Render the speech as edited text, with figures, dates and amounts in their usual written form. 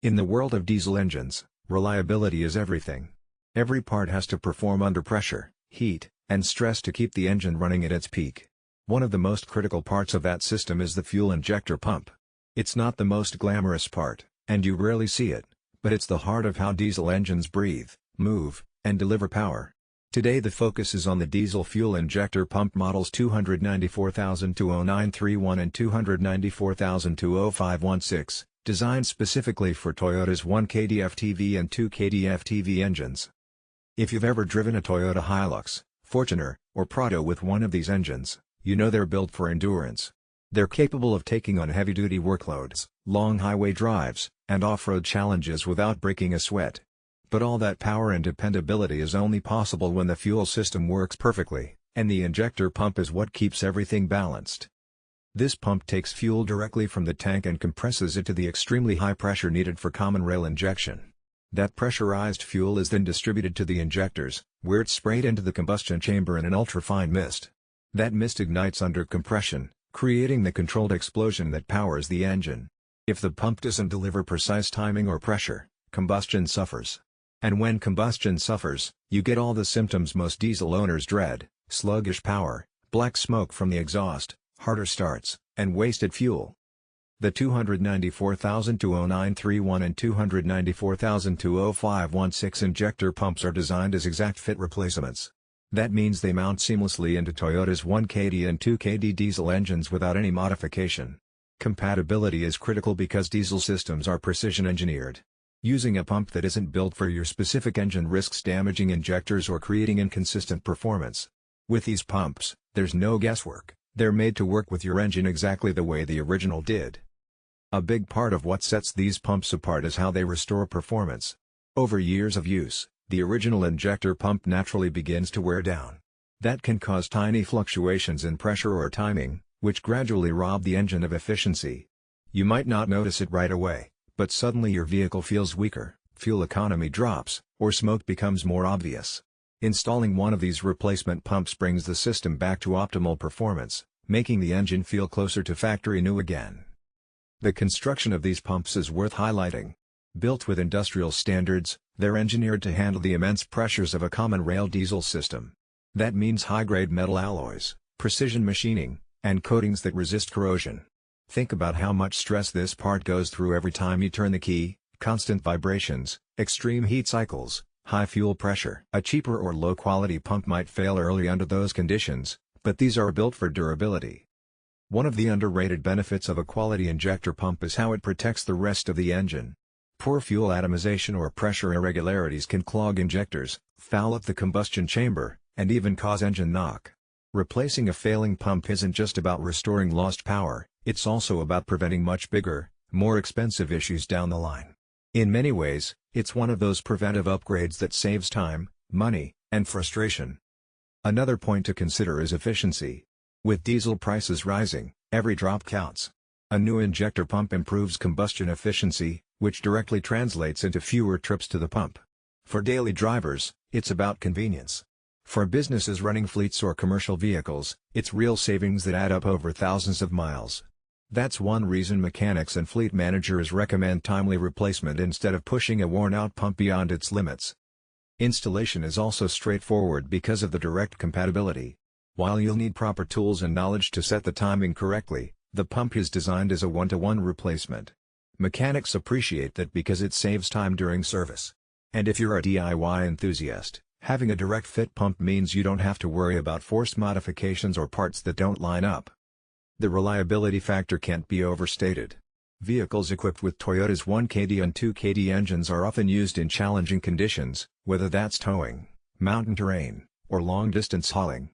In the world of diesel engines, reliability is everything. Every part has to perform under pressure, heat, and stress to keep the engine running at its peak. One of the most critical parts of that system is the fuel injector pump. It's not the most glamorous part, and you rarely see it, but it's the heart of how diesel engines breathe, move, and deliver power. Today the focus is on the diesel fuel injector pump models 294,000-0931 and 294,000-0516, designed specifically for Toyota's 1KD-FTV and 2KD-FTV engines. If you've ever driven a Toyota Hilux, Fortuner, or Prado with one of these engines, you know they're built for endurance. They're capable of taking on heavy-duty workloads, long highway drives, and off-road challenges without breaking a sweat. But all that power and dependability is only possible when the fuel system works perfectly, and the injector pump is what keeps everything balanced. This pump takes fuel directly from the tank and compresses it to the extremely high pressure needed for common rail injection. That pressurized fuel is then distributed to the injectors, where it's sprayed into the combustion chamber in an ultrafine mist. That mist ignites under compression, creating the controlled explosion that powers the engine. If the pump doesn't deliver precise timing or pressure, combustion suffers. And when combustion suffers, you get all the symptoms most diesel owners dread: sluggish power, black smoke from the exhaust, harder starts, and wasted fuel. The 294,000-0931 and 294,000-0516 injector pumps are designed as exact fit replacements. That means they mount seamlessly into Toyota's 1KD and 2KD diesel engines without any modification. Compatibility is critical because diesel systems are precision engineered. Using a pump that isn't built for your specific engine risks damaging injectors or creating inconsistent performance. With these pumps, there's no guesswork. They're made to work with your engine exactly the way the original did. A big part of what sets these pumps apart is how they restore performance. Over years of use, the original injector pump naturally begins to wear down. That can cause tiny fluctuations in pressure or timing, which gradually rob the engine of efficiency. You might not notice it right away, but suddenly your vehicle feels weaker, fuel economy drops, or smoke becomes more obvious. Installing one of these replacement pumps brings the system back to optimal performance, making the engine feel closer to factory new again. The construction of these pumps is worth highlighting. Built with industrial standards, they're engineered to handle the immense pressures of a common rail diesel system. That means high-grade metal alloys, precision machining, and coatings that resist corrosion. Think about how much stress this part goes through every time you turn the key: constant vibrations, extreme heat cycles, high fuel pressure. A cheaper or low-quality pump might fail early under those conditions, but these are built for durability. One of the underrated benefits of a quality injector pump is how it protects the rest of the engine. Poor fuel atomization or pressure irregularities can clog injectors, foul up the combustion chamber, and even cause engine knock. Replacing a failing pump isn't just about restoring lost power, it's also about preventing much bigger, more expensive issues down the line. In many ways, it's one of those preventive upgrades that saves time, money, and frustration. Another point to consider is efficiency. With diesel prices rising, every drop counts. A new injector pump improves combustion efficiency, which directly translates into fewer trips to the pump. For daily drivers, it's about convenience. For businesses running fleets or commercial vehicles, it's real savings that add up over thousands of miles. That's one reason mechanics and fleet managers recommend timely replacement instead of pushing a worn-out pump beyond its limits. Installation is also straightforward because of the direct compatibility. While you'll need proper tools and knowledge to set the timing correctly, the pump is designed as a one-to-one replacement. Mechanics appreciate that because it saves time during service. And if you're a DIY enthusiast, having a direct fit pump means you don't have to worry about forced modifications or parts that don't line up. The reliability factor can't be overstated. Vehicles equipped with Toyota's 1KD and 2KD engines are often used in challenging conditions, whether that's towing, mountain terrain, or long-distance hauling.